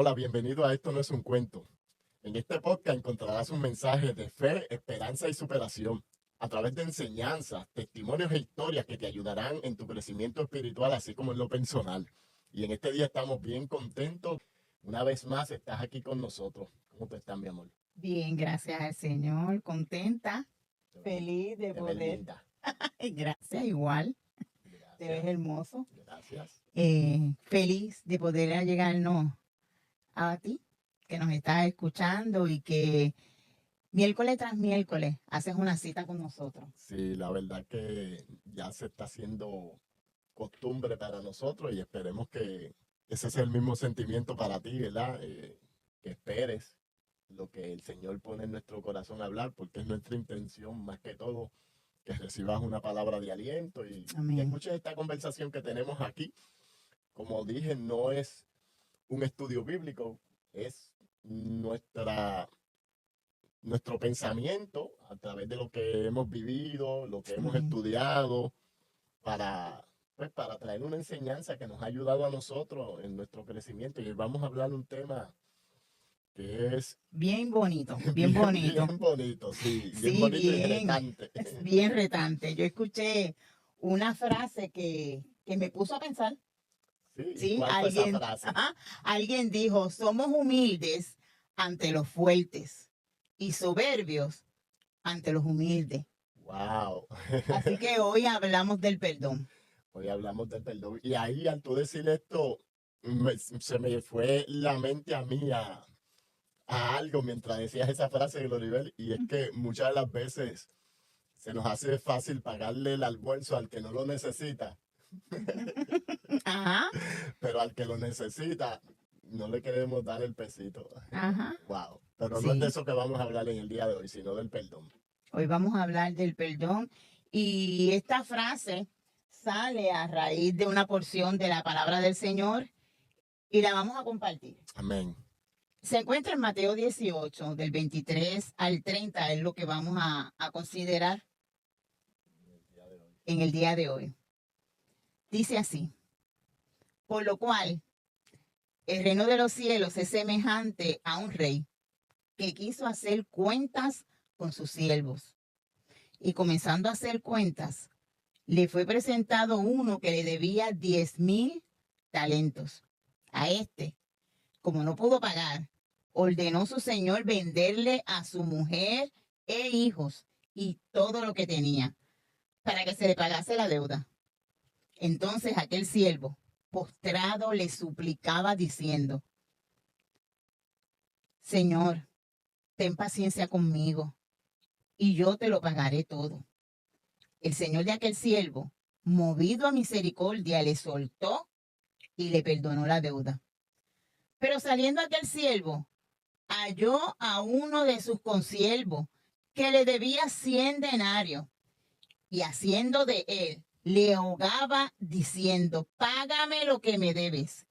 Hola, bienvenido a Esto No es un cuento. En este podcast encontrarás un mensaje de fe, esperanza y superación a través de enseñanzas, testimonios e historias que te ayudarán en tu crecimiento espiritual, así como en lo personal. Y en este día estamos bien contentos. Una vez más estás aquí con nosotros. ¿Cómo te estás, mi amor? Bien, gracias al Señor, contenta, feliz de Te ves poder. linda. Gracias, igual, te ves Gracias. hermoso. Gracias. Feliz de poder llegarnos a ti, que nos estás escuchando y que miércoles tras miércoles haces una cita con nosotros. Sí, la verdad que ya se está haciendo costumbre para nosotros y esperemos que ese sea el mismo sentimiento para ti, ¿verdad? Que esperes lo que el Señor pone en nuestro corazón a hablar, porque es nuestra intención más que todo que recibas una palabra de aliento y que Amén. escuches esta conversación que tenemos aquí. Como dije, no es un estudio bíblico, es nuestro pensamiento a través de lo que hemos vivido, lo que hemos Amén. estudiado, para, pues, para traer una enseñanza que nos ha ayudado a nosotros en nuestro crecimiento. Y hoy vamos a hablar de un tema que es Bien bonito, bien bien, bonito. bien bonito, sí, bien Sí, bonito y bien, retante. es bien retante. Yo escuché una frase que me puso a pensar. Sí, ¿y Sí, cuál fue esa alguien, frase? ajá, alguien dijo, somos humildes ante los fuertes y soberbios ante los humildes. Wow. Así que hoy hablamos del perdón. Hoy hablamos del perdón. Y ahí, al tú decir esto, se me fue la mente a mí a algo mientras decías esa frase, Gloribel, y es que muchas de las veces se nos hace fácil pagarle el almuerzo al que no lo necesita, Ajá, pero al que lo necesita no le queremos dar el pesito. ajá, Wow. Pero no es de sí. eso que vamos a hablar en el día de hoy, sino del perdón. Hoy vamos a hablar del perdón y esta frase sale a raíz de una porción de la palabra del Señor y la vamos a compartir. Amén. Se encuentra en Mateo 18, del 23 al 30, es lo que vamos a considerar en el día de hoy. Dice así, por lo cual el reino de los cielos es semejante a un rey que quiso hacer cuentas con sus siervos. Y comenzando a hacer cuentas, le fue presentado uno que le debía 10,000 talentos. A este, como no pudo pagar, ordenó su señor venderle a su mujer e hijos y todo lo que tenía para que se le pagase la deuda. Entonces aquel siervo, postrado, le suplicaba diciendo, Señor, ten paciencia conmigo y yo te lo pagaré todo. El señor de aquel siervo, movido a misericordia, le soltó y le perdonó la deuda. Pero saliendo aquel siervo, halló a uno de sus consiervos que le debía 100 denarios y haciendo de él, le ahogaba diciendo, págame lo que me debes.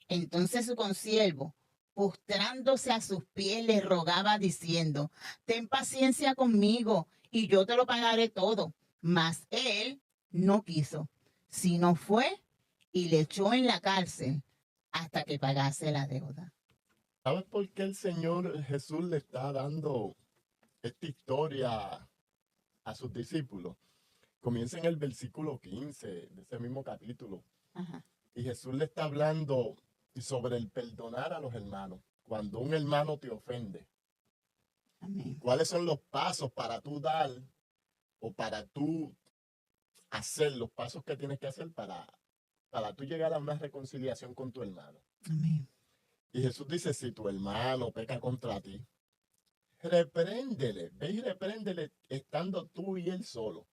Entonces su consiervo, postrándose a sus pies, le rogaba diciendo, ten paciencia conmigo y yo te lo pagaré todo. Mas él no quiso, sino fue y le echó en la cárcel hasta que pagase la deuda. ¿Sabes por qué el Señor Jesús le está dando esta historia a sus discípulos? Comienza en el versículo 15 de ese mismo capítulo. Ajá. Y Jesús le está hablando sobre el perdonar a los hermanos. Cuando un hermano te ofende, Amén. ¿cuáles son los pasos para tú dar o para tú hacer los pasos que tienes que hacer para tú llegar a una reconciliación con tu hermano? Amén. Y Jesús dice, si tu hermano peca contra ti, repréndele, ve y repréndele estando tú y él solo.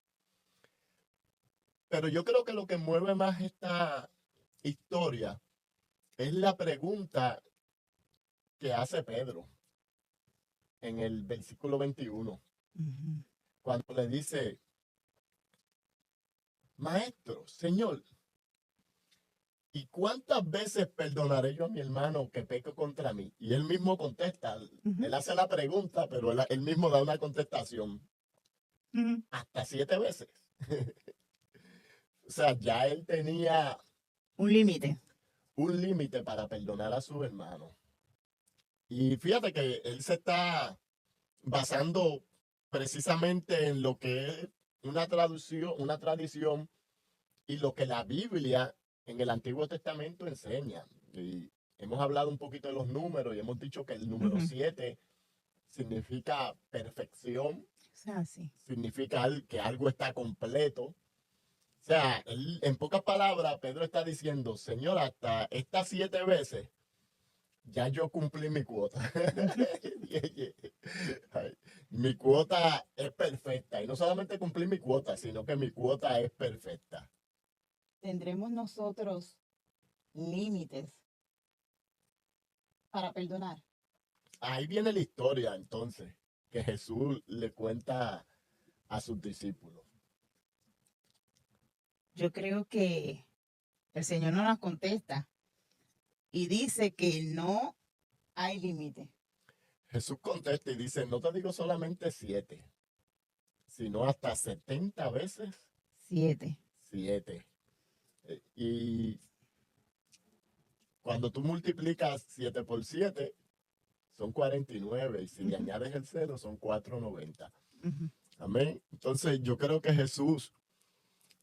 Pero yo creo que lo que mueve más esta historia es la pregunta que hace Pedro en el versículo 21, Ujú. cuando le dice, Maestro, Señor, ¿y cuántas veces perdonaré yo a mi hermano que peque contra mí? Y él mismo contesta, Ujú. él hace la pregunta, pero él mismo da una contestación, Ujú. hasta 7 veces. O sea, ya él tenía Un límite. un límite para perdonar a su hermano. Y fíjate que él se está basando precisamente en lo que es una tradición y lo que la Biblia en el Antiguo Testamento enseña. Y hemos hablado un poquito de los números y hemos dicho que el número Ujú. 7 significa perfección, O sea, sí. significa que algo está completo. O sea, en pocas palabras, Pedro está diciendo, Señor, hasta estas 7 veces ya yo cumplí mi cuota. Ay, mi cuota es perfecta. Y no solamente cumplí mi cuota, sino que mi cuota es perfecta. ¿Tendremos nosotros límites para perdonar? Ahí viene la historia entonces que Jesús le cuenta a sus discípulos. Yo creo que el Señor no nos contesta y dice que no hay límite. Jesús contesta y dice, no te digo solamente 7, sino hasta 70 veces 7. 7. Y cuando tú multiplicas 7 por 7, son 49. Y si le Ujú, añades el 0, son 490. ujú. Amén. Entonces yo creo que Jesús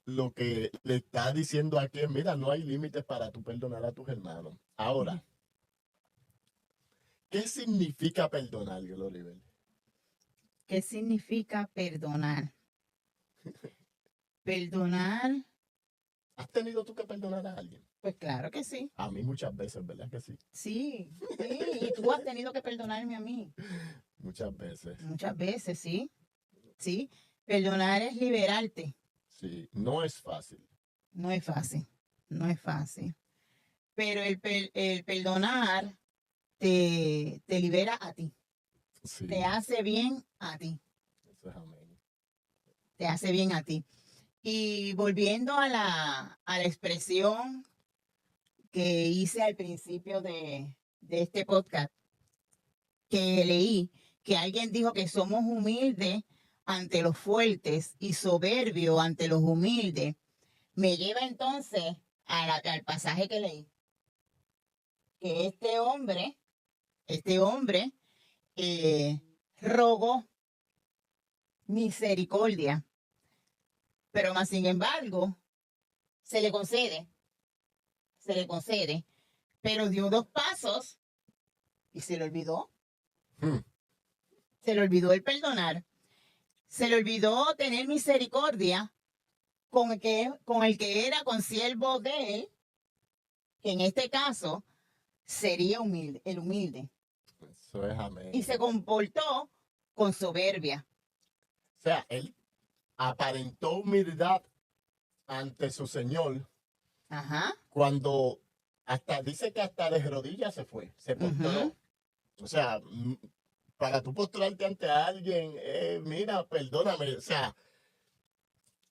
lo que le está diciendo aquí es, mira, no hay límites para tú perdonar a tus hermanos. Ahora, ¿qué significa perdonar, Gloribel? ¿Qué significa perdonar? Perdonar, ¿Has tenido tú que perdonar a alguien? pues claro que sí. A mí muchas veces, ¿verdad que sí? Sí, sí. Y tú has tenido que perdonarme a mí. Muchas veces. Muchas veces, sí. Sí. Perdonar es liberarte. Sí, no es fácil. No es fácil. No es fácil. Pero el perdonar te libera a ti. Sí, Te hace bien a ti. eso es amén. Te hace bien a ti. Y volviendo a la expresión que hice al principio de este podcast, que leí, que alguien dijo que somos humildes ante los fuertes y soberbios ante los humildes, me lleva entonces al pasaje que leí, que este hombre eh, rogó misericordia, pero más sin embargo se le concede, se le concede, pero dio 2 pasos y se le olvidó. Hmm. Se le olvidó el perdonar. Se le olvidó tener misericordia con el que era consiervo de él, que en este caso sería humilde, el humilde. Eso es amén. Y se comportó con soberbia. O sea, él aparentó humildad ante su Señor Ajá. cuando hasta dice que hasta de rodillas se fue, se postró. Ujú. O sea, para tú postrarte ante alguien, mira, perdóname, o sea,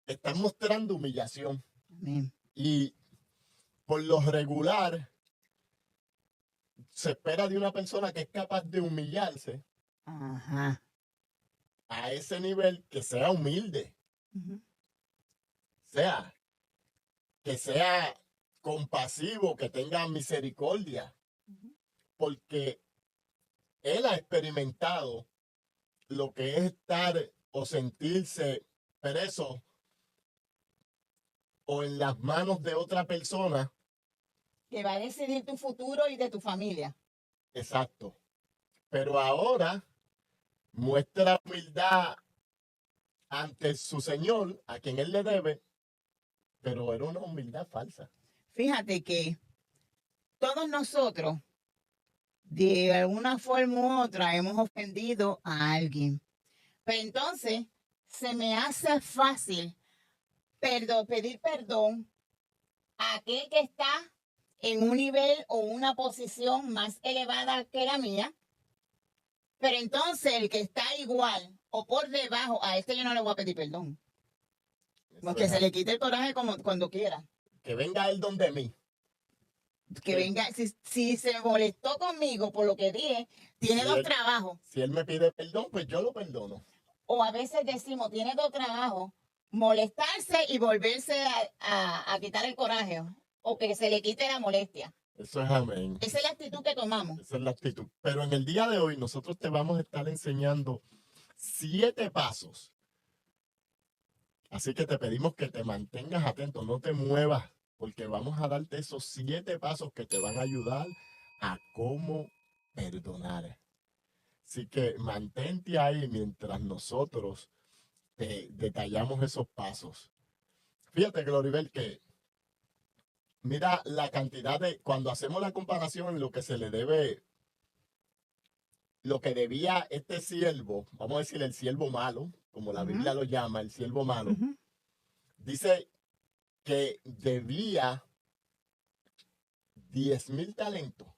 estás mostrando humillación. Amén. Y por lo regular, se espera de una persona que es capaz de humillarse Ajá. a ese nivel que sea humilde, Ujú. sea, que sea compasivo, que tenga misericordia, Ujú. porque él ha experimentado lo que es estar o sentirse preso o en las manos de otra persona. Que va a decidir tu futuro y de tu familia. Exacto. Pero ahora muestra humildad ante su Señor, a quien él le debe, pero era una humildad falsa. Fíjate que todos nosotros, de alguna forma u otra, hemos ofendido a alguien. Pero entonces, se me hace fácil pedir perdón a aquel que está en un nivel o una posición más elevada que la mía, pero entonces el que está igual o por debajo, a este yo no le voy a pedir perdón, Eso porque es se le quite el coraje como cuando quiera. que venga él donde mí. Que venga, si se molestó conmigo por lo que dije, tiene Si dos él, trabajos. si él me pide perdón, pues yo lo perdono. O a veces decimos, tiene 2 trabajos, molestarse y volverse a quitar el coraje, o que se le quite la molestia. Eso es amén. Esa es la actitud que tomamos. Esa es la actitud. Pero en el día de hoy nosotros te vamos a estar enseñando 7 pasos. Así que te pedimos que te mantengas atento, no te muevas, porque vamos a darte esos 7 pasos que te van a ayudar a cómo perdonar. Así que mantente ahí mientras nosotros te detallamos esos pasos. Fíjate, Gloribel, que mira la cantidad de, cuando hacemos la comparación en lo que se le debe, lo que debía este siervo, vamos a decir el siervo malo, como la Biblia lo llama, el siervo malo, dice que debía 10,000 talentos.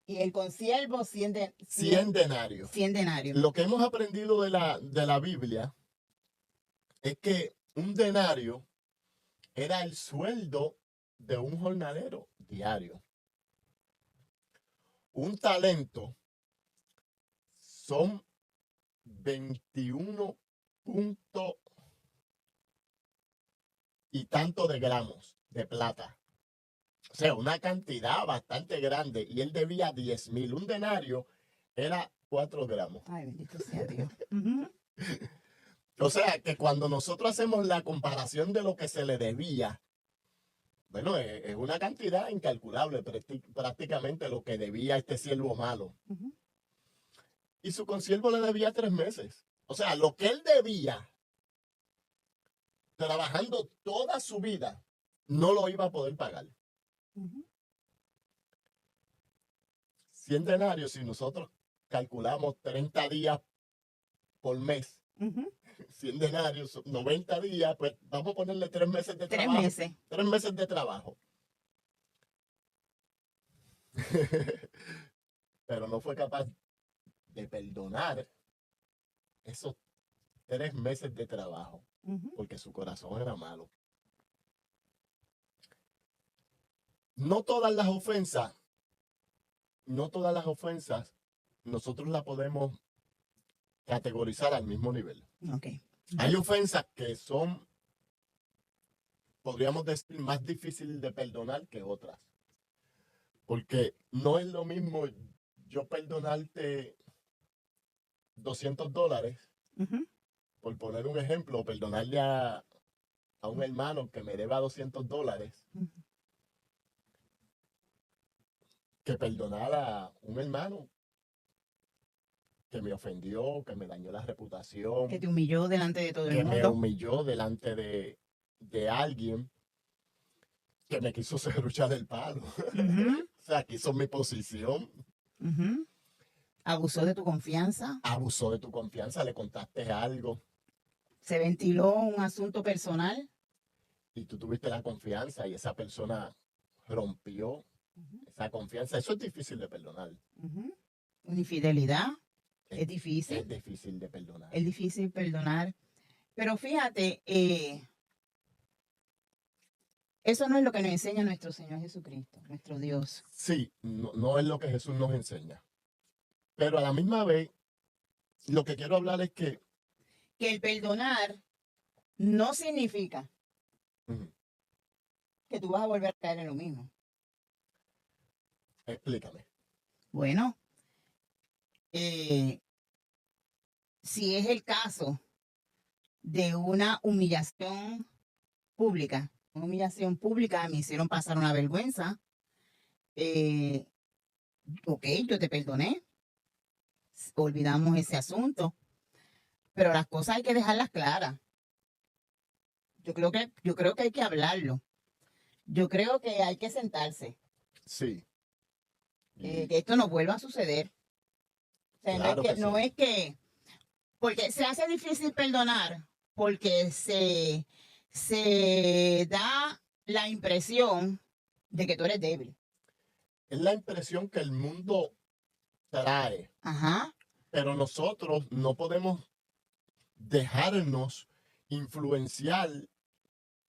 Y el consiervo 100 denarios. 100 denarios. Lo que hemos aprendido de la Biblia es que un denario era el sueldo de un jornalero diario. Un talento son 21 puntos y tanto de gramos de plata. O sea, una cantidad bastante grande. Y él debía 10,000. Un denario era 4 gramos. Ay, bendito sea Dios. O sea, que cuando nosotros hacemos la comparación de lo que se le debía, bueno, es una cantidad incalculable, prácticamente lo que debía este siervo malo. Y su consiervo le debía 3 meses. O sea, lo que él debía, trabajando toda su vida, no lo iba a poder pagar. 100 denarios, si nosotros calculamos 30 días por mes, 100 denarios, 90 días, pues vamos a ponerle 3 meses de trabajo. 3 meses. 3 meses de trabajo. Pero no fue capaz de perdonar esos 3 meses de trabajo, porque su corazón era malo. No todas las ofensas nosotros las podemos categorizar al mismo nivel. Okay. Hay ofensas que son, podríamos decir, más difíciles de perdonar que otras. Porque no es lo mismo yo perdonarte $200, por poner un ejemplo, perdonarle a un hermano que me deba $200, que perdonar a un hermano que me ofendió, que me dañó la reputación, que te humilló delante de todo el mundo, que me humilló delante de alguien que me quiso serruchar el palo. O sea, quiso mi posición. Abusó de tu confianza. Abusó de tu confianza, le contaste algo. Se ventiló un asunto personal. Y tú tuviste la confianza y esa persona rompió esa confianza. Eso es difícil de perdonar. Una infidelidad. Es difícil. Es difícil de perdonar. Es difícil perdonar. Pero fíjate, eso no es lo que nos enseña nuestro Señor Jesucristo, nuestro Dios. Sí, no es lo que Jesús nos enseña. Pero a la misma vez, lo que quiero hablar es que el perdonar no significa que tú vas a volver a caer en lo mismo. Explícame. Bueno, si es el caso de una humillación pública, me hicieron pasar una vergüenza, ok, yo te perdoné, olvidamos ese asunto, pero las cosas hay que dejarlas claras. Yo creo que hay que hablarlo. Yo creo que hay que sentarse. Sí. Que esto no vuelva a suceder. O sea, claro no es que, porque se hace difícil perdonar, porque se da la impresión de que tú eres débil. Es la impresión que el mundo trae. Pero nosotros no podemos dejarnos influenciar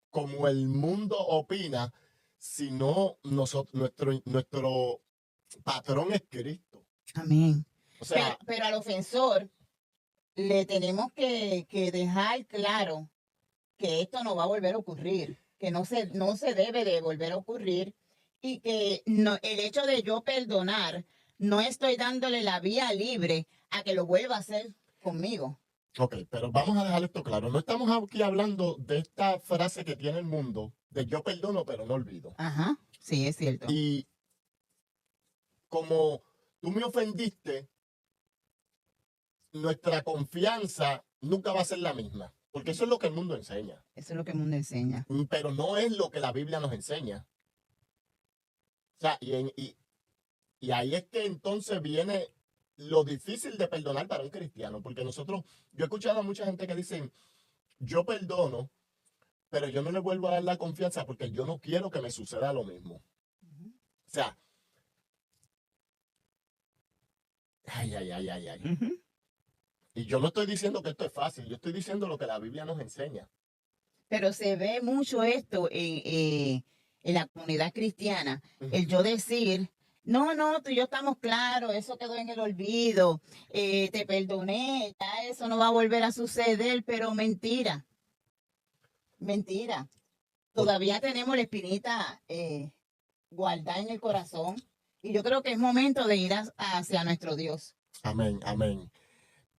como el mundo opina, sino nuestro patrón es Cristo. Amén. O sea, pero al ofensor le tenemos que dejar claro que esto no va a volver a ocurrir, que no se debe de volver a ocurrir y que no, el hecho de yo perdonar, no estoy dándole la vía libre a que lo vuelva a hacer conmigo. Ok, pero vamos a dejar esto claro. No estamos aquí hablando de esta frase que tiene el mundo, de yo perdono pero no olvido. Ajá, sí, es cierto. Y como tú me ofendiste, nuestra confianza nunca va a ser la misma, porque eso es lo que el mundo enseña, Eso es lo que el mundo enseña. pero no es lo que la Biblia nos enseña. O sea, y ahí es que entonces viene lo difícil de perdonar para un cristiano, porque yo he escuchado a mucha gente que dicen, yo perdono, pero yo no le vuelvo a dar la confianza porque yo no quiero que me suceda lo mismo. Ujú, O sea, ay, ay, ay, ay, ay. ujú. Y yo no estoy diciendo que esto es fácil, yo estoy diciendo lo que la Biblia nos enseña. Pero se ve mucho esto en la comunidad cristiana, el yo decir, no, no, tú y yo estamos claros, eso quedó en el olvido, te perdoné, ya eso no va a volver a suceder, pero mentira, mentira. Por- Todavía tenemos la espinita guardada en el corazón y yo creo que es momento de ir hacia nuestro Dios. Amén, amén.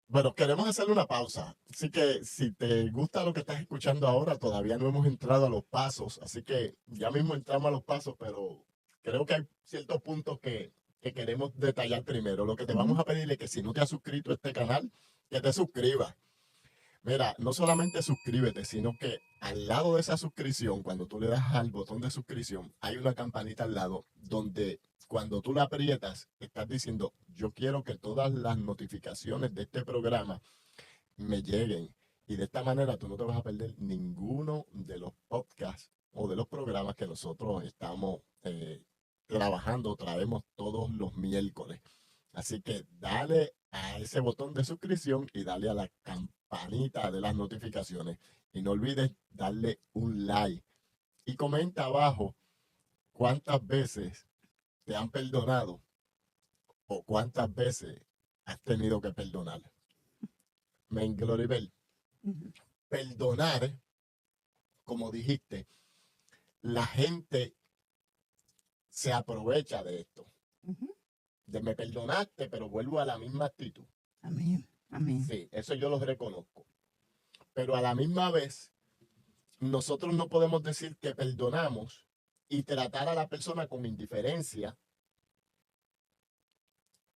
Bueno, queremos hacer una pausa. Así que si te gusta lo que estás escuchando ahora, todavía no hemos entrado a los pasos. Así que ya mismo entramos a los pasos, pero creo que hay ciertos puntos que queremos detallar primero. Lo que te vamos Ujú. a pedir es que si no te has suscrito a este canal, que te suscribas. Mira, no solamente suscríbete, sino que al lado de esa suscripción, cuando tú le das al botón de suscripción, hay una campanita al lado donde cuando tú la aprietas, estás diciendo, yo quiero que todas las notificaciones de este programa me lleguen. Y de esta manera tú no te vas a perder ninguno de los podcasts o de los programas que nosotros estamos trabajando, traemos todos los miércoles. Así que dale a ese botón de suscripción y dale a la campanita de las notificaciones. Y no olvides darle un like. Y comenta abajo cuántas veces te han perdonado o cuántas veces has tenido que perdonar. Men Gloribel, Ujú, perdonar, como dijiste, la gente se aprovecha de esto. ujú. De me perdonaste, pero vuelvo a la misma actitud. Amén, amén. Sí, eso yo lo reconozco. Pero a la misma vez, nosotros no podemos decir que perdonamos y tratar a la persona con indiferencia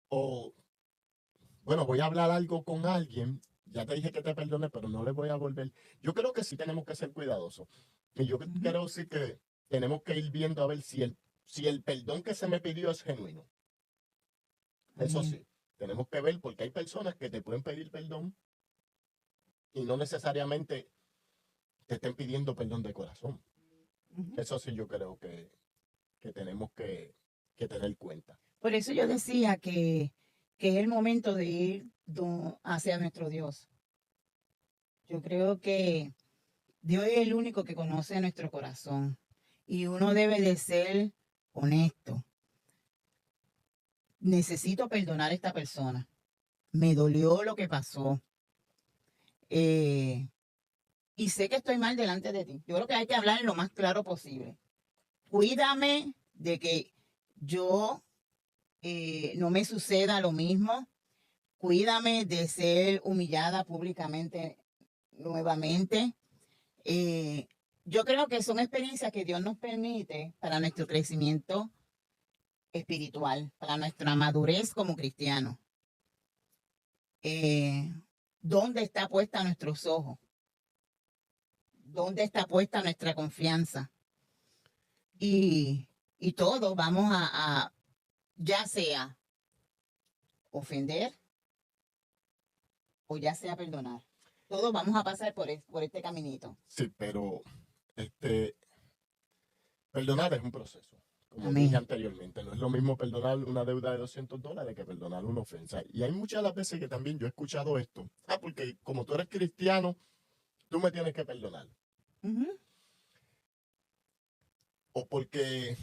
o, bueno, voy a hablar algo con alguien, ya te dije que te perdone, pero no le voy a volver. Yo creo que sí tenemos que ser cuidadosos. Y yo Ujú, creo sí que tenemos que ir viendo a ver si el perdón que se me pidió es genuino. Eso amén. sí, tenemos que ver porque hay personas que te pueden pedir perdón y no necesariamente te estén pidiendo perdón de corazón. Ujú. Eso sí yo creo que tenemos que tener cuenta. Por eso yo decía que es el momento de ir hacia nuestro Dios. Yo creo que Dios es el único que conoce nuestro corazón y uno debe de ser honesto. Necesito perdonar a esta persona. Me dolió lo que pasó. eh, y sé que estoy mal delante de ti. Yo creo que hay que hablar lo más claro posible. Cuídame de que yo no me suceda lo mismo. Cuídame de ser humillada públicamente nuevamente. Eh, yo creo que son experiencias que Dios nos permite para nuestro crecimiento espiritual, para nuestra madurez como cristianos. Eh, ¿Dónde está puesta nuestros ojos? ¿Dónde está puesta nuestra confianza? Y, y todos vamos ya sea ofender o ya sea perdonar. Todos vamos a pasar por este caminito. Sí, pero este, perdonar es un proceso. Como dije Amén. anteriormente, no es lo mismo perdonar una deuda de $200 que perdonar una ofensa. Y hay muchas las veces que también yo he escuchado esto. Ah, porque como tú eres cristiano, tú me tienes que perdonar. Ujú. O porque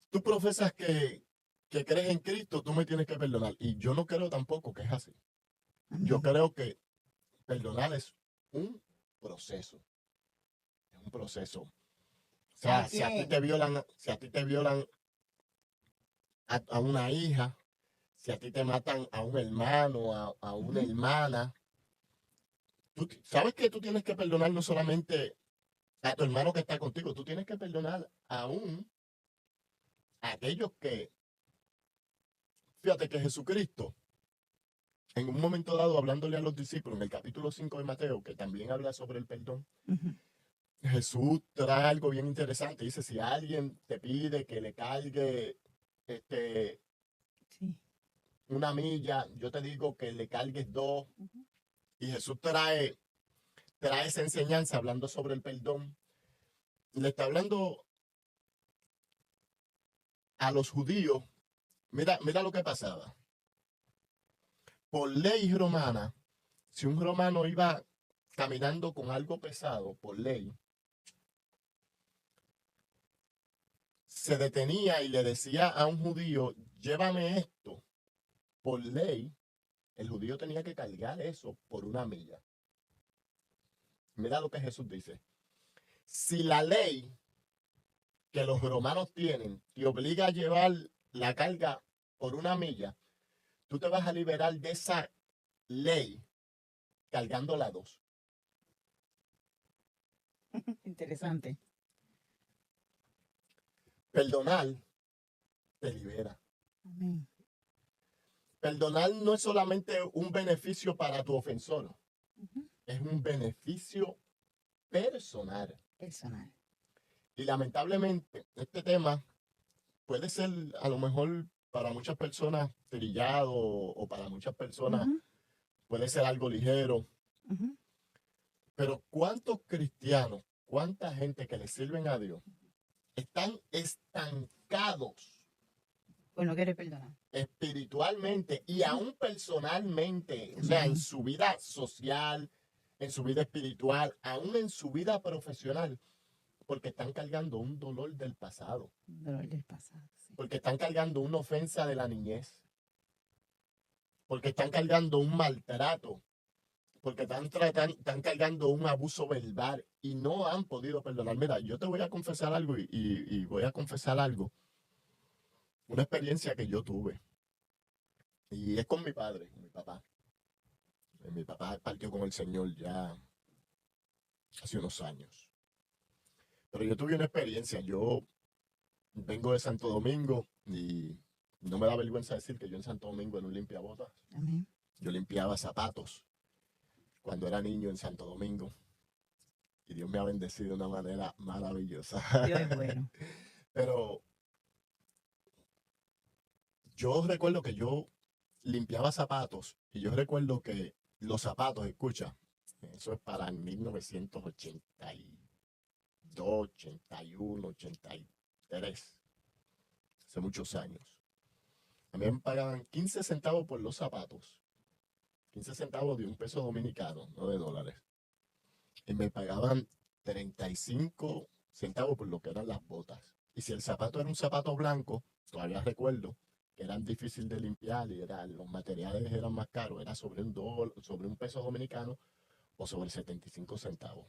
tú profesas que crees en Cristo, tú me tienes que perdonar. Y yo no creo tampoco que es así. Yo Amén. creo que perdonar es un proceso. Es un proceso. O sea, Así si a ti es. te violan, si a ti te violan a una hija, si a ti te matan a un hermano, a una Ujú. hermana, sabes que tú tienes que perdonar no solamente a tu hermano que está contigo, tú tienes que perdonar aún a aquellos que, fíjate que Jesucristo, en un momento dado, hablándole a los discípulos, en el capítulo 5 de Mateo, que también habla sobre el perdón, Ujú. Jesús trae algo bien interesante. Dice, si alguien te pide que le cargue este, Sí. una milla, yo te digo que le cargues dos. Ujú. Y Jesús trae esa enseñanza hablando sobre el perdón. Le está hablando a los judíos. Mira lo que pasaba. Por ley romana, si un romano iba caminando con algo pesado, por ley, se detenía y le decía a un judío, llévame esto. Por ley, el judío tenía que cargar eso por una milla. Mira lo que Jesús dice. Si la ley que los romanos tienen te obliga a llevar la carga por una milla, tú te vas a liberar de esa ley cargando la dos. Interesante. Perdonar te libera. Amén. Perdonar no es solamente un beneficio para tu ofensor, Ujú. es un beneficio personal. Personal. Y lamentablemente, este tema puede ser a lo mejor para muchas personas trillado o para muchas personas Ujú. puede ser algo ligero, Ujú. pero ¿cuántos cristianos, cuánta gente que le sirven a Dios están estancados Pues no quiere perdonar. espiritualmente y aún personalmente, o sea, en Amén. su vida social, en su vida espiritual, aún en su vida profesional, porque están cargando un dolor del pasado, Dolor del pasado. Sí. porque están cargando una ofensa de la niñez, porque están cargando un maltrato, porque están cargando un abuso verbal y no han podido perdonar. Mira, yo te voy a confesar algo y voy a confesar algo, una experiencia que yo tuve, y es con mi padre, con mi papá. Mi papá partió con el Señor ya hace unos años. Pero yo tuve una experiencia. Yo vengo de Santo Domingo y no me da vergüenza decir que yo en Santo Domingo no limpiabotas. Amén. Yo limpiaba zapatos cuando era niño en Santo Domingo. Y Dios me ha bendecido de una manera maravillosa. Dios es bueno. Pero yo recuerdo que yo limpiaba zapatos y yo recuerdo que los zapatos, escucha, eso es para 1982, 81, 83, hace muchos años. A mí me pagaban 15 centavos por los zapatos, 15 centavos de un peso dominicano, no de dólares. Y me pagaban 35 centavos por lo que eran las botas. Y si el zapato era un zapato blanco, todavía recuerdo que eran difíciles de limpiar y los materiales eran más caros, era sobre sobre un peso dominicano o sobre 75 centavos.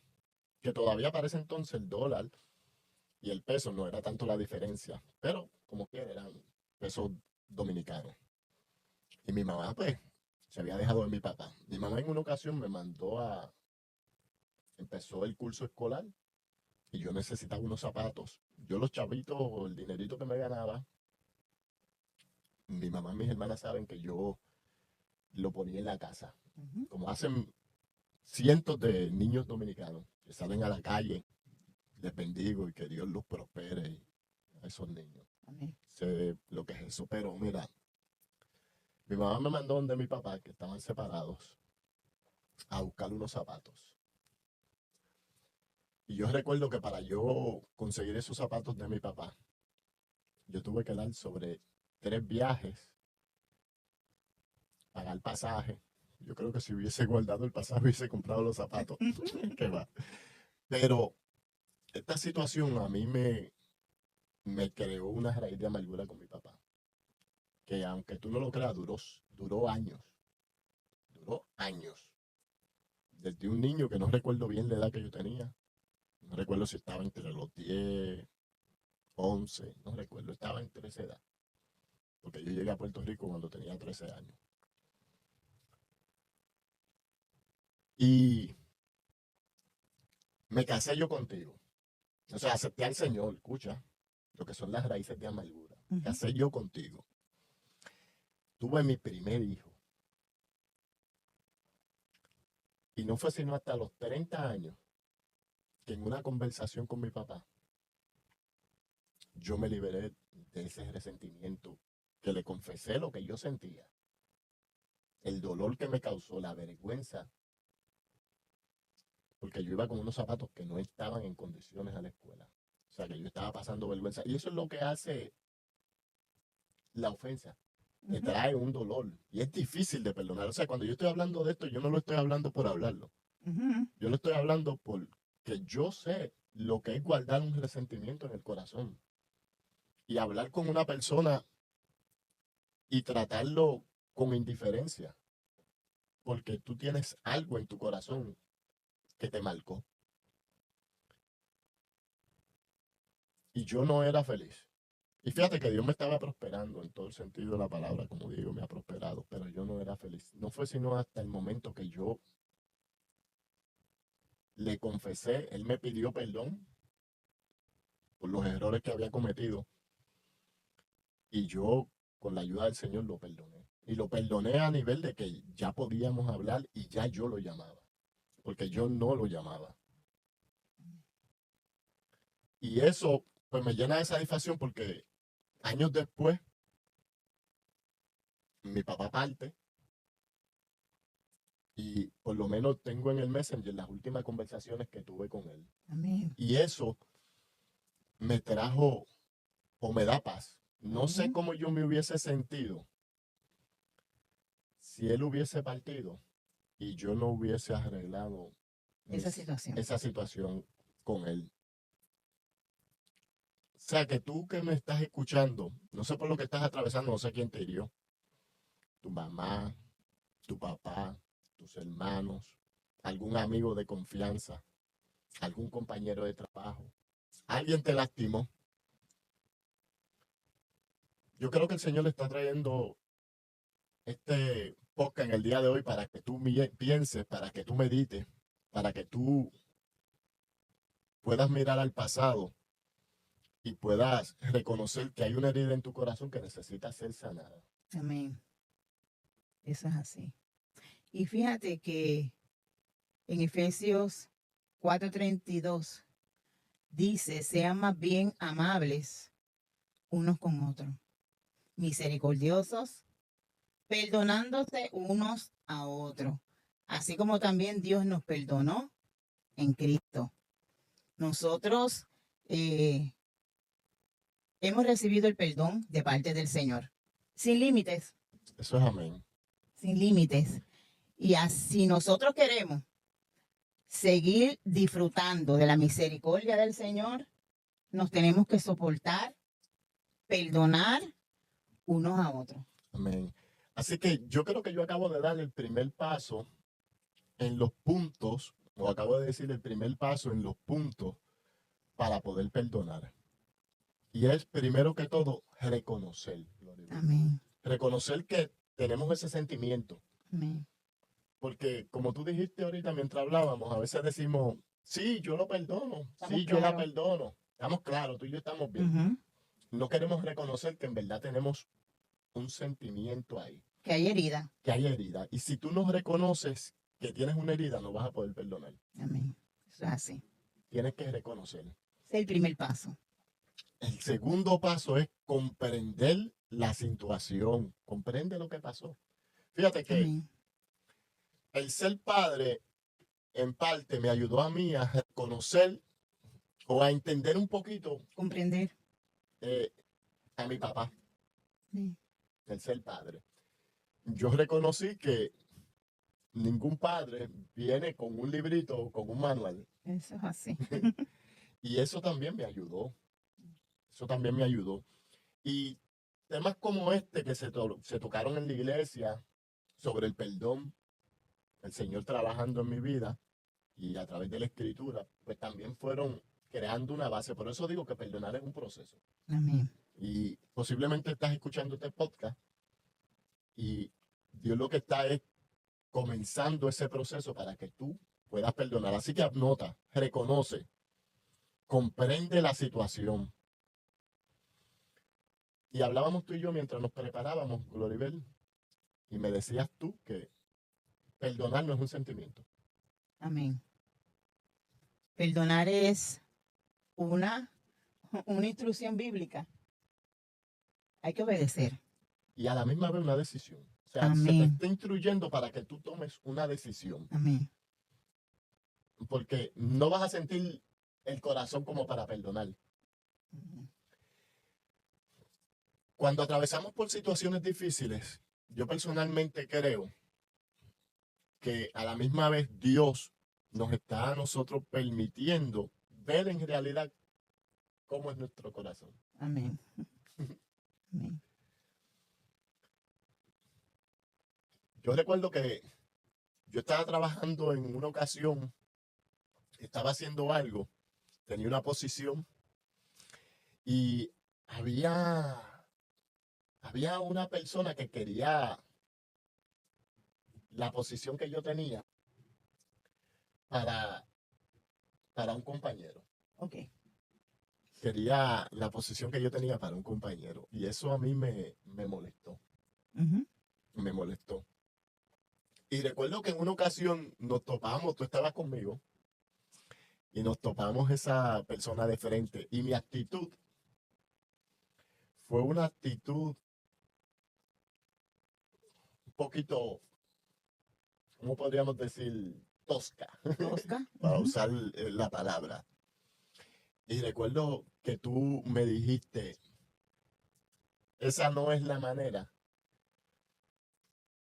Que todavía para ese entonces el dólar y el peso no era tanto la diferencia, pero como quiera eran pesos dominicanos. Y mi mamá, pues, se había dejado de mi papá. Mi mamá en una ocasión me mandó empezó el curso escolar y yo necesitaba unos zapatos. Yo los chavitos, el dinerito que me ganaba, mi mamá y mis hermanas saben que yo lo ponía en la casa. Ujú. Como hacen cientos de niños dominicanos que salen a la calle, les bendigo y que Dios los prospere a esos niños. Amén. Sé lo que es eso, pero mira, mi mamá me mandó donde mi papá, que estaban separados, a buscar unos zapatos. Y yo recuerdo que para yo conseguir esos zapatos de mi papá, yo tuve que dar sobre 3 viajes, pagar pasaje. Yo creo que si hubiese guardado el pasaje hubiese comprado los zapatos. ¿Qué va? Pero esta situación a mí me creó una raíz de amargura con mi papá. Que aunque tú no lo creas, duró años. Duró años. desde un niño que no recuerdo bien la edad que yo tenía. No recuerdo si estaba entre los 10, 11, no recuerdo, estaba entre esa edad. Porque yo llegué a Puerto Rico cuando tenía 13 años. Y me casé yo contigo. O sea, acepté al Señor, escucha, lo que son las raíces de amargura. Ujú. Casé yo contigo. Tuve mi primer hijo. Y no fue sino hasta los 30 años que en una conversación con mi papá, yo me liberé de ese resentimiento, que le confesé lo que yo sentía, el dolor que me causó, la vergüenza, porque yo iba con unos zapatos que no estaban en condiciones a la escuela. O sea, que yo estaba pasando vergüenza. Y eso es lo que hace la ofensa. Te Ujú. trae un dolor. Y es difícil de perdonar. O sea, cuando yo estoy hablando de esto, yo no lo estoy hablando por hablarlo. Ujú. Yo lo estoy hablando porque yo sé lo que es guardar un resentimiento en el corazón. Y hablar con una persona y tratarlo con indiferencia. Porque tú tienes algo en tu corazón que te marcó. Y yo no era feliz. Y fíjate que Dios me estaba prosperando en todo el sentido de la palabra, como digo, me ha prosperado, pero yo no era feliz. No fue sino hasta el momento que yo le confesé, Él me pidió perdón por los errores que había cometido y yo, con la ayuda del Señor, lo perdoné. Y lo perdoné a nivel de que ya podíamos hablar y ya yo lo llamaba, porque yo no lo llamaba. Y eso, pues me llena de satisfacción porque años después, mi papá parte y por lo menos tengo en el Messenger las últimas conversaciones que tuve con él. Amén. Y eso me trajo o me da paz. No sé Ujú. cómo yo me hubiese sentido si él hubiese partido y yo no hubiese arreglado Esa situación. esa situación con él. O sea, que tú que me estás escuchando, no sé por lo que estás atravesando, no sé quién te hirió, tu mamá, tu papá, tus hermanos, algún amigo de confianza, algún compañero de trabajo, alguien te lastimó. Yo creo que el Señor le está trayendo este podcast en el día de hoy para que tú pienses, para que tú medites, para que tú puedas mirar al pasado y puedas reconocer que hay una herida en tu corazón que necesita ser sanada. Amén. Eso es así. Y fíjate que en Efesios 4:32 dice, sean más bien amables unos con otros, misericordiosos, perdonándose unos a otros, así como también Dios nos perdonó en Cristo. Nosotros eh, hemos recibido el perdón de parte del Señor, sin límites, Eso es amén. sin límites. Y así nosotros queremos seguir disfrutando de la misericordia del Señor, nos tenemos que soportar, perdonar unos a otros. Amén. Así que yo creo que yo acabo de dar el primer paso en los puntos, o acabo de decir el primer paso en los puntos para poder perdonar. Y es primero que todo reconocer, Gloria a Dios. Amén. Reconocer que tenemos ese sentimiento. Amén. Porque como tú dijiste ahorita mientras hablábamos, a veces decimos, sí, yo lo perdono, Estamos sí, yo la claros. perdono. Estamos claros, tú y yo estamos bien. Ujú. No queremos reconocer que en verdad tenemos un sentimiento ahí, Que hay herida. que hay herida. Y si tú no reconoces que tienes una herida, no vas a poder perdonar. Amén. Eso es así. Tienes que reconocer. Ese es el primer paso. El segundo paso es comprender la situación, comprende lo que pasó. Fíjate que Amén. el ser padre en parte me ayudó a mí a reconocer o a entender un poquito Comprender. eh, a mi papá, Sí. el ser padre. Yo reconocí que ningún padre viene con un librito o con un manual. Eso es así. Y eso también me ayudó. Eso también me ayudó. Y temas como este que se tocaron en la iglesia sobre el perdón, el Señor trabajando en mi vida y a través de la Escritura, pues también fueron creando una base. Por eso digo que perdonar es un proceso. Amén. Y posiblemente estás escuchando este podcast y Dios lo que está es comenzando ese proceso para que tú puedas perdonar. Así que anota, reconoce, comprende la situación. Y hablábamos tú y yo mientras nos preparábamos, Gloribel, y me decías tú que perdonar no es un sentimiento. Amén. Perdonar es una, una instrucción bíblica. Hay que obedecer. Y a la misma vez una decisión. O sea, se te Amén. está instruyendo para que tú tomes una decisión. Amén. Porque no vas a sentir el corazón como para perdonar. Ujú. Cuando atravesamos por situaciones difíciles, yo personalmente creo que a la misma vez Dios nos está a nosotros permitiendo ver en realidad cómo es nuestro corazón. Amén. Amén. Yo recuerdo que yo estaba trabajando en una ocasión, estaba haciendo algo, tenía una posición y había una persona que quería la posición que yo tenía para, para un compañero. Ok. Quería la posición que yo tenía para un compañero. Y eso a mí me molestó, Ujú. me molestó. Y recuerdo que en una ocasión nos topamos, tú estabas conmigo, y nos topamos esa persona de frente. Y mi actitud fue una actitud un poquito, ¿cómo podríamos decir? Tosca, Tosca. para Ujú. usar la palabra. Y recuerdo que tú me dijiste, esa no es la manera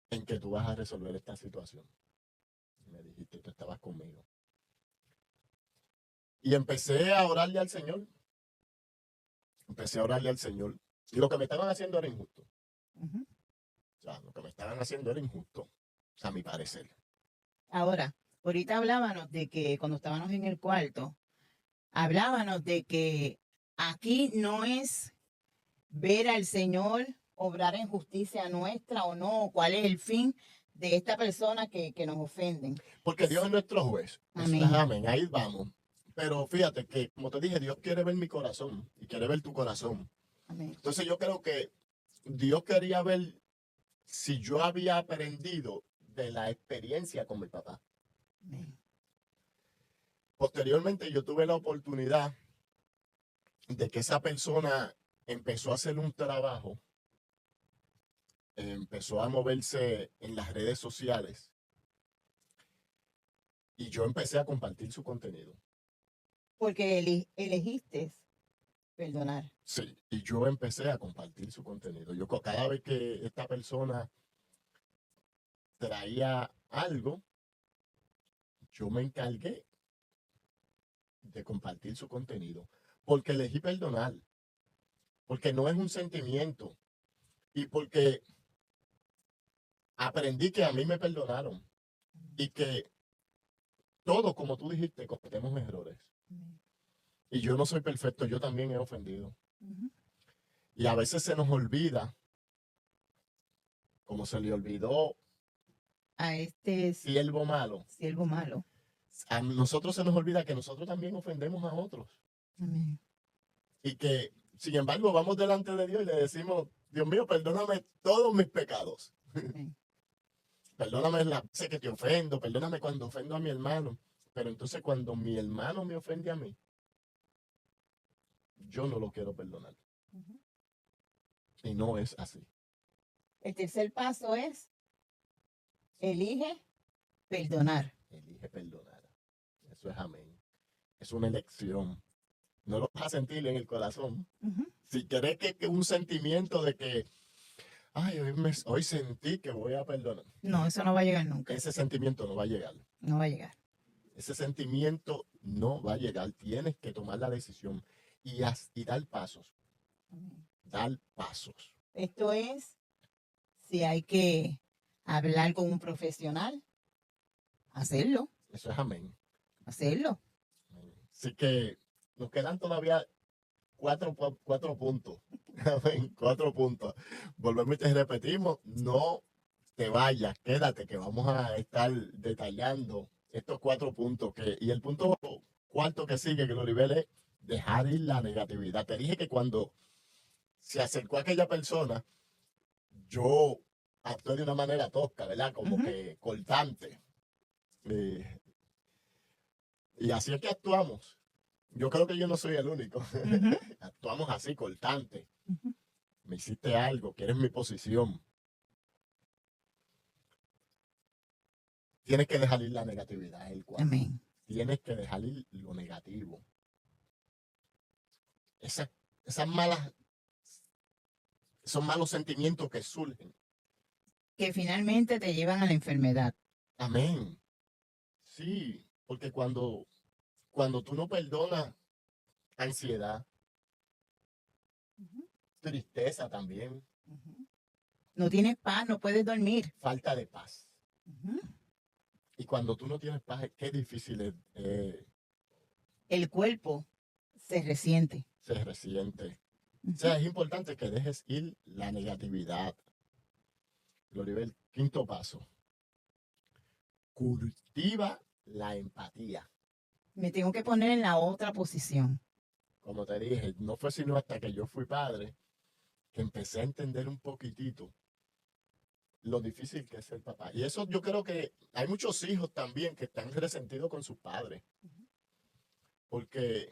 en que tú vas a resolver esta situación. Me dijiste, tú estabas conmigo. Y empecé a orarle al Señor. Empecé a orarle al Señor. Y lo que me estaban haciendo era injusto. Ujú. O sea, lo que me estaban haciendo era injusto, a mi parecer. Ahora, ahorita hablábamos de que cuando estábamos en el cuarto, hablábamos de que aquí no es ver al Señor obrar en justicia nuestra o no, cuál es el fin de esta persona que nos ofenden. Porque Dios es nuestro juez. Eso es Amén. amén, ahí vamos. Pero fíjate que, como te dije, Dios quiere ver mi corazón y quiere ver tu corazón. Amén. Entonces yo creo que Dios quería ver si yo había aprendido de la experiencia con mi papá. Amén. Posteriormente yo tuve la oportunidad de que esa persona empezó a hacer un trabajo, empezó a moverse en las redes sociales y yo empecé a compartir su contenido. Porque elegiste perdonar. Sí, y yo empecé a compartir su contenido. Yo cada vez que esta persona traía algo, yo me encargué de compartir su contenido, porque elegí perdonar, porque no es un sentimiento y porque aprendí que a mí me perdonaron y que todos, como tú dijiste, cometemos errores. Amén. Y yo no soy perfecto, yo también he ofendido. Ujú. Y a veces se nos olvida, como se le olvidó A este siervo malo, siervo malo. a nosotros se nos olvida que nosotros también ofendemos a otros. Amén. Y que, sin embargo, vamos delante de Dios y le decimos, Dios mío, perdóname todos mis pecados. Amén. Perdóname la veces que te ofendo, perdóname cuando ofendo a mi hermano. Pero entonces cuando mi hermano me ofende a mí, yo no lo quiero perdonar. Ujú. Y no es así. El tercer paso es elige perdonar. Elige perdonar. Eso es amén. Es una elección. No lo vas a sentir en el corazón. Ujú. Si querés que un sentimiento de que, ay, hoy sentí que voy a perdonar. No, eso no va a llegar nunca. Ese sentimiento no va a llegar. No va a llegar. Ese sentimiento no va a llegar. Tienes que tomar la decisión y dar pasos. Amén. Dar pasos. Esto es si hay que hablar con un profesional, hacerlo, Eso es amén. hacerlo. Amén. Así que nos quedan todavía cuatro puntos. Amén, 4 puntos. Volvemos y te repetimos, no te vayas, quédate, que vamos a estar detallando estos 4 puntos. Y el punto cuarto que sigue, que lo nivel es dejar ir la negatividad. Te dije que cuando se acercó a aquella persona, yo actué de una manera tosca, ¿verdad? Como Ujú. que cortante. Eh, y así es que actuamos. Yo creo que yo no soy el único. Ujú, Actuamos así, cortante. ujú. Me hiciste algo, quieres mi posición. Tienes que dejar ir la negatividad, es el cuarto. Amén. Tienes que dejar ir lo negativo. Esas, esas malas, esos malos sentimientos que surgen. Que finalmente te llevan a la enfermedad. Amén. Sí, porque cuando tú no perdonas, ansiedad, Ujú, tristeza también, ujú. No tienes paz, no puedes dormir. falta de paz. Ujú. Y cuando tú no tienes paz, qué difícil es, El cuerpo se resiente. se resiente. O Ujú. sea, es importante que dejes ir la negatividad. Gloribel, el quinto paso. Cultiva la empatía. Me tengo que poner en la otra posición. Como te dije, no fue sino hasta que yo fui padre que empecé a entender un poquitito lo difícil que es ser papá. Y eso yo creo que hay muchos hijos también que están resentidos con sus padres. Porque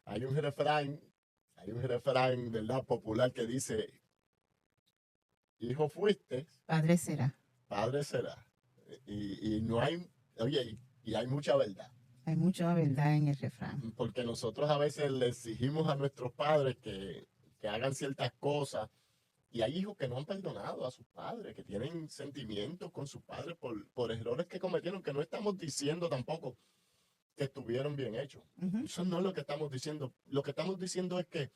hay un refrán, ¿verdad? Popular que dice, hijo fuiste, Padre será. padre será. Y no hay, oye, y hay mucha verdad. Hay mucha verdad en el refrán. Porque nosotros a veces le exigimos a nuestros padres que hagan ciertas cosas y hay hijos que no han perdonado a sus padres, que tienen sentimientos con sus padres por errores que cometieron, que no estamos diciendo tampoco que estuvieron bien hechos. Ujú. Eso no es lo que estamos diciendo. Lo que estamos diciendo es que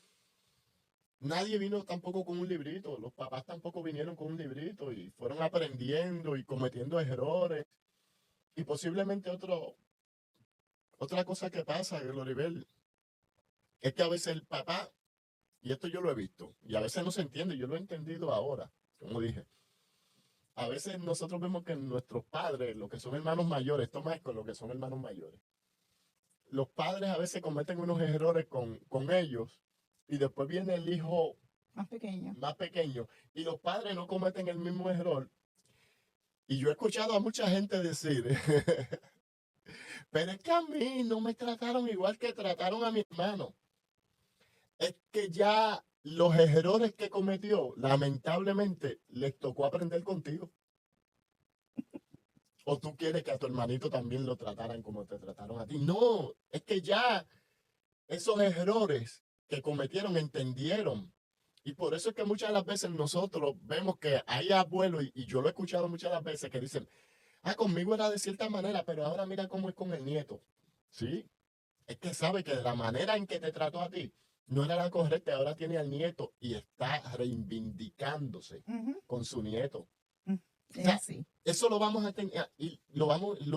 nadie vino tampoco con un librito, los papás tampoco vinieron con un librito y fueron aprendiendo y cometiendo errores. Y posiblemente otra cosa que pasa, Gloribel, es que a veces el papá, y esto yo lo he visto, y a veces no se entiende, yo lo he entendido ahora, como dije, a veces nosotros vemos que nuestros padres, los que son hermanos mayores, esto más con los que son hermanos mayores, los padres a veces cometen unos errores con ellos y después viene el hijo Más pequeño. más pequeño y los padres no cometen el mismo error. Y yo he escuchado a mucha gente decir, pero es que a mí no me trataron igual que trataron a mi hermano. Es que ya los errores que cometió, lamentablemente, les tocó aprender contigo. O tú quieres que a tu hermanito también lo trataran como te trataron a ti. No, es que ya esos errores que cometieron entendieron. Y por eso es que muchas de las veces nosotros vemos que hay abuelos, y yo lo he escuchado muchas de las veces, que dicen, ah, conmigo era de cierta manera, pero ahora mira cómo es con el nieto. Sí, es que sabe que la manera en que te trató a ti no era la correcta, ahora tiene al nieto y está reivindicándose Ujú. con su nieto. Mm, O Es sea, así. eso lo vamos a tener y lo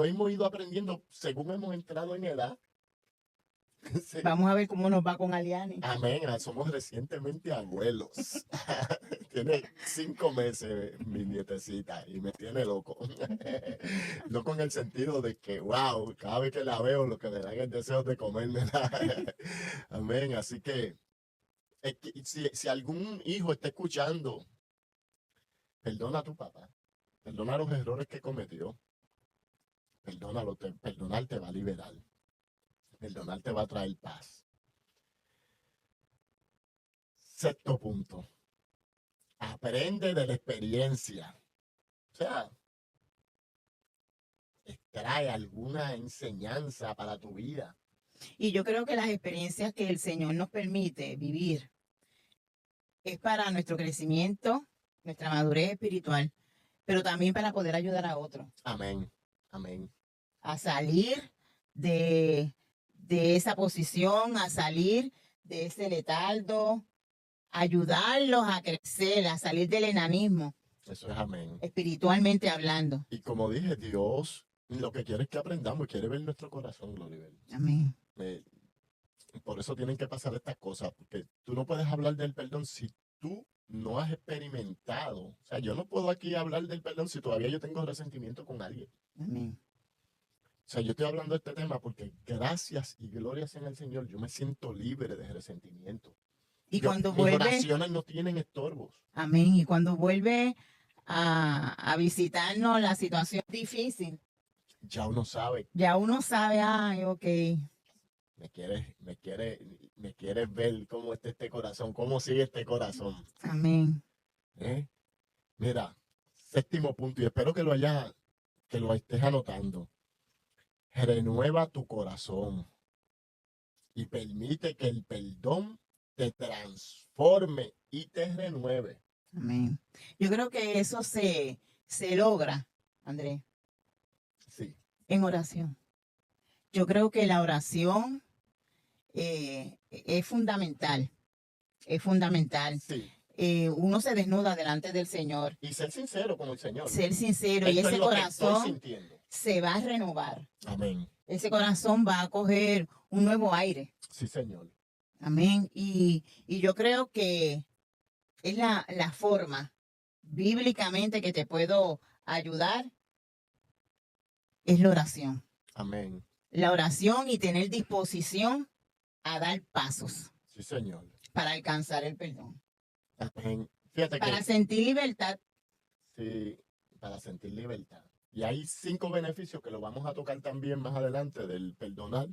hemos ido aprendiendo según hemos entrado en edad. Sí. Vamos a ver cómo nos va con Aliani. Amén, somos recientemente abuelos. Tiene 5 meses mi nietecita y me tiene loco. Loco en el sentido de que, wow, cada vez que la veo lo que me da es el deseo de comérmela. Amén, así que, si algún hijo está escuchando, perdona a tu papá, perdona los errores que cometió, perdónalo, perdonar te va a liberar, perdonar te va a traer paz. Sexto punto. Aprende de la experiencia. O sea, extrae alguna enseñanza para tu vida. Y yo creo que las experiencias que el Señor nos permite vivir es para nuestro crecimiento, nuestra madurez espiritual, pero también para poder ayudar a otros Amén. Amén. a salir de esa posición, a salir de ese letardo, ayudarlos a crecer, a salir del enanismo. Eso es amén. espiritualmente hablando. Y como dije, Dios lo que quiere es que aprendamos, quiere ver nuestro corazón, Gloribel. Amén. Por eso tienen que pasar estas cosas, porque tú no puedes hablar del perdón si tú no has experimentado. O sea, yo no puedo aquí hablar del perdón si todavía yo tengo resentimiento con alguien. Amén. O sea, yo estoy hablando de este tema porque gracias y glorias en el Señor, yo me siento libre de resentimiento. Y cuando Mis vuelve, oraciones no tienen estorbos. amén, y cuando vuelve a visitarnos la situación difícil, Ya uno sabe, ya uno sabe, ay, ok, me quieres ver cómo está este corazón, cómo sigue este corazón. amén. ¿Eh? Mira, séptimo punto, y espero que lo estés anotando. Renueva tu corazón y permite que el perdón te transforme y te renueve. Amén. Yo creo que eso se logra, Andrés, Sí, en oración. Yo creo que la oración es fundamental, es fundamental. sí. Uno se desnuda delante del Señor, Y ser sincero con el Señor. ser sincero, y Esto es ese lo que estoy corazón sintiendo. se va a renovar. Amén. Ese corazón va a coger un nuevo aire. Sí, Señor. Amén. Y yo creo que es la forma bíblicamente que te puedo ayudar, es la oración. Amén. La oración y tener disposición a dar pasos Sí, Señor. para alcanzar el perdón. Amén. Fíjate Para que sentir libertad. sí, para sentir libertad. Y hay 5 beneficios que lo vamos a tocar también más adelante del perdonar,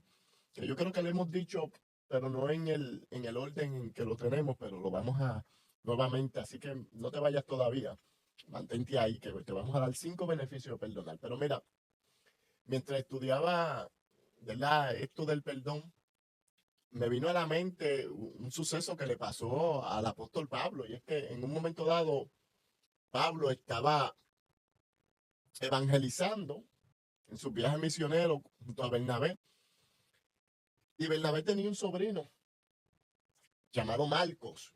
que yo creo que lo hemos dicho, pero no en el orden en que lo tenemos, pero lo vamos a nuevamente, así que no te vayas todavía, mantente ahí, que te vamos a dar 5 beneficios de perdonar. Pero mira, mientras estudiaba, ¿verdad?, esto del perdón, me vino a la mente un suceso que le pasó al apóstol Pablo, y es que en un momento dado, Pablo estaba evangelizando en sus viajes misioneros junto a Bernabé. Y Bernabé tenía un sobrino llamado Marcos.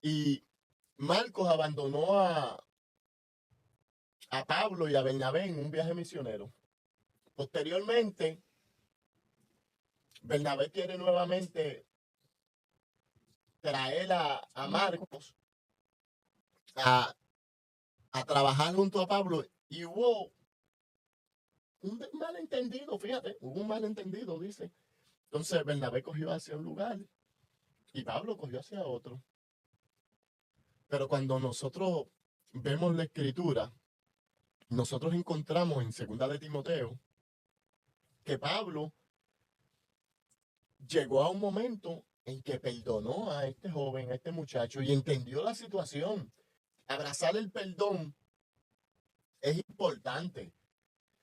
Y Marcos abandonó a Pablo y a Bernabé en un viaje misionero. Posteriormente, Bernabé quiere nuevamente traer a Marcos a trabajar junto a Pablo. Y hubo un malentendido, fíjate, hubo un malentendido, dice. Entonces Bernabé cogió hacia un lugar y Pablo cogió hacia otro. Pero cuando nosotros vemos la escritura, nosotros encontramos en 2 de Timoteo que Pablo llegó a un momento en que perdonó a este joven, a este muchacho, y entendió la situación. Abrazar el perdón es importante.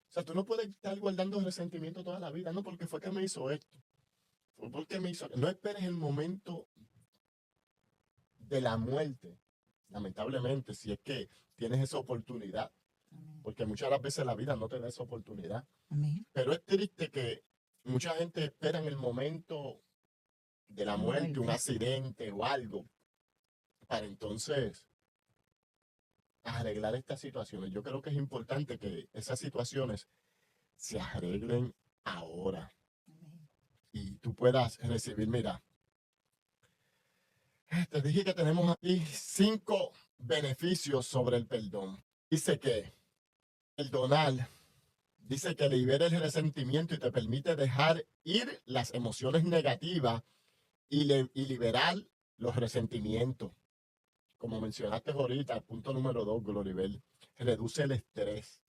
O sea, tú no puedes estar guardando resentimiento toda la vida, no porque fue que me hizo esto, fue porque me hizo. No esperes el momento de la muerte, lamentablemente, si es que tienes esa oportunidad, Amén. porque muchas de las veces la vida no te da esa oportunidad. Amén. Pero es triste que mucha gente espera en el momento de la muerte, un accidente o algo, para entonces arreglar estas situaciones. Yo creo que es importante que esas situaciones se arreglen ahora Amén. y tú puedas recibir, mira, te dije que tenemos aquí 5 beneficios sobre el perdón. Dice que perdonar, dice que libera el resentimiento y te permite dejar ir las emociones negativas y liberar los resentimientos. Como mencionaste ahorita, punto número 2, Gloribel, reduce el estrés.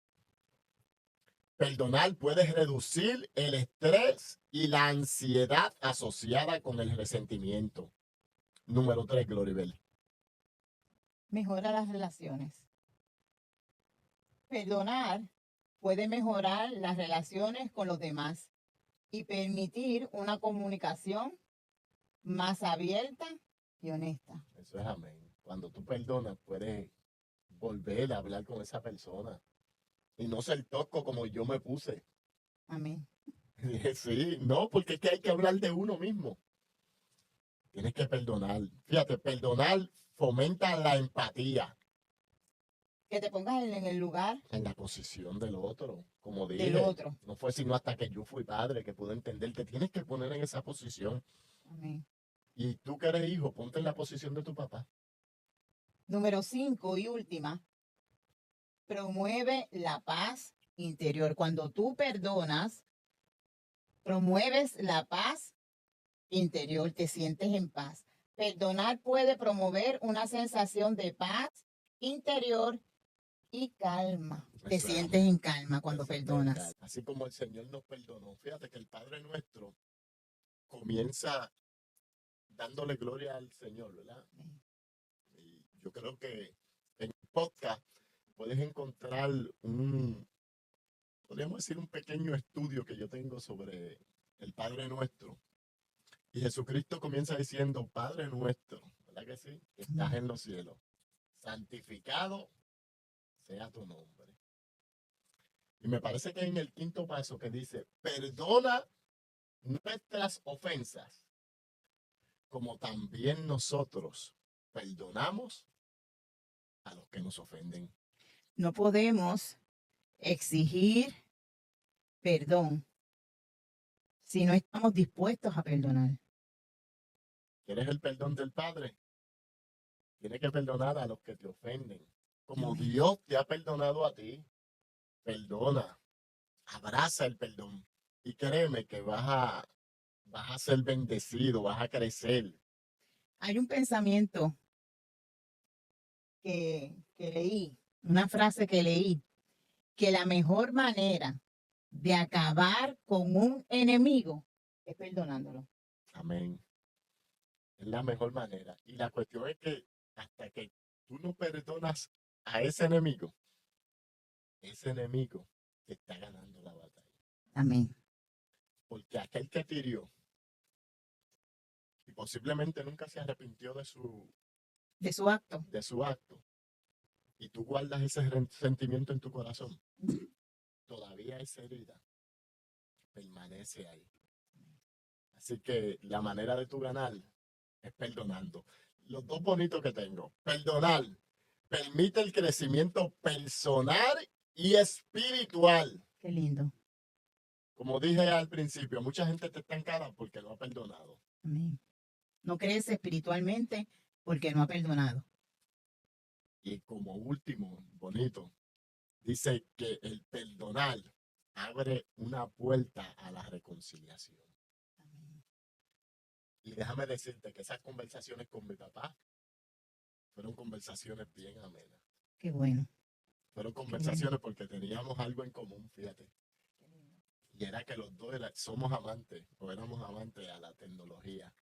Perdonar puede reducir el estrés y la ansiedad asociada con el resentimiento. Número 3, Gloribel. Mejora las relaciones. Perdonar puede mejorar las relaciones con los demás y permitir una comunicación más abierta y honesta. Eso es amén. Cuando tú perdonas, puedes volver a hablar con esa persona y no ser tosco como yo me puse. Amén. Sí, no, porque es que hay que hablar de uno mismo. Tienes que perdonar. Fíjate, perdonar fomenta la empatía. Que te pongas en el lugar en la posición del otro. Como del dije, otro. no fue sino hasta que yo fui padre que pude entender. Te tienes que poner en esa posición. Amén. Y tú que eres hijo, ponte en la posición de tu papá. Número 5 y última, promueve la paz interior. Cuando tú perdonas, promueves la paz interior, te sientes en paz. Perdonar puede promover una sensación de paz interior y calma. Te Eso es, sientes amén. en calma cuando Te sientes perdonas. así como el Señor nos perdonó. Fíjate que el Padre nuestro comienza dándole gloria al Señor, ¿verdad? Y yo creo que en el podcast puedes encontrar podríamos decir, un pequeño estudio que yo tengo sobre el Padre Nuestro. Y Jesucristo comienza diciendo, Padre Nuestro, ¿verdad que sí? Que estás en los cielos. Santificado sea tu nombre. Y me parece que en el quinto paso que dice, perdona nuestras ofensas, como también nosotros perdonamos a los que nos ofenden. No podemos exigir perdón si no estamos dispuestos a perdonar. ¿Quieres el perdón del Padre? Tienes que perdonar a los que te ofenden. Como Amén. Dios te ha perdonado a ti, perdona, abraza el perdón. Y créeme que vas a ser bendecido, vas a crecer. Hay un pensamiento que leí, una frase que leí, que la mejor manera de acabar con un enemigo es perdonándolo. Amén. Es la mejor manera. Y la cuestión es que hasta que tú no perdonas a ese enemigo te está ganando la batalla. Amén. Porque aquel que te hirió y posiblemente nunca se arrepintió De su acto. de su acto, y tú guardas ese sentimiento en tu corazón, todavía esa herida permanece ahí. Así que la manera de tu ganar es perdonando. Los dos bonitos que tengo. Perdonar permite el crecimiento personal y espiritual. Qué lindo. Como dije al principio, mucha gente está estancada porque no ha perdonado. Amén. No crece espiritualmente porque no ha perdonado. Y como último, bonito, dice que el perdonar abre una puerta a la reconciliación. Amén. Y déjame decirte que esas conversaciones con mi papá fueron conversaciones bien amenas. Qué bueno. Fueron conversaciones porque teníamos algo en común, fíjate. Y era que los dos somos amantes, o éramos amantes a la tecnología.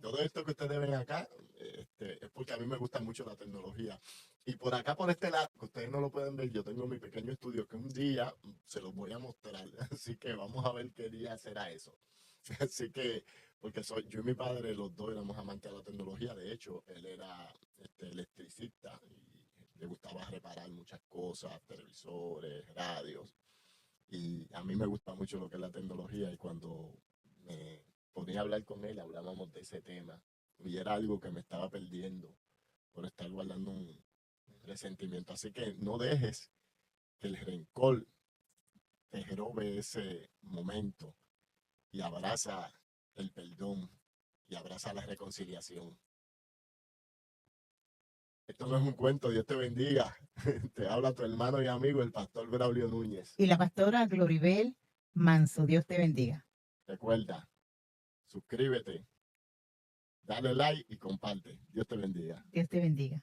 Todo esto que ustedes ven acá es porque a mí me gusta mucho la tecnología. Y por acá, por este lado, que ustedes no lo pueden ver, yo tengo mi pequeño estudio que un día se los voy a mostrar. Así que vamos a ver qué día será eso. Así que, porque yo y mi padre, los dos éramos amantes de la tecnología. De hecho, él era electricista y le gustaba reparar muchas cosas, televisores, radios. Y a mí me gusta mucho lo que es la tecnología y cuando me ponía a hablar con él, hablábamos de ese tema. Y era algo que me estaba perdiendo por estar guardando un resentimiento. Así que no dejes que el rencor te robe ese momento y abraza el perdón y abraza la reconciliación. Esto no es un cuento, Dios te bendiga. Te habla tu hermano y amigo, el pastor Braulio Núñez. Y la pastora Gloribel Manso. Dios te bendiga. Recuerda, suscríbete, dale like y comparte. Dios te bendiga. Dios te bendiga.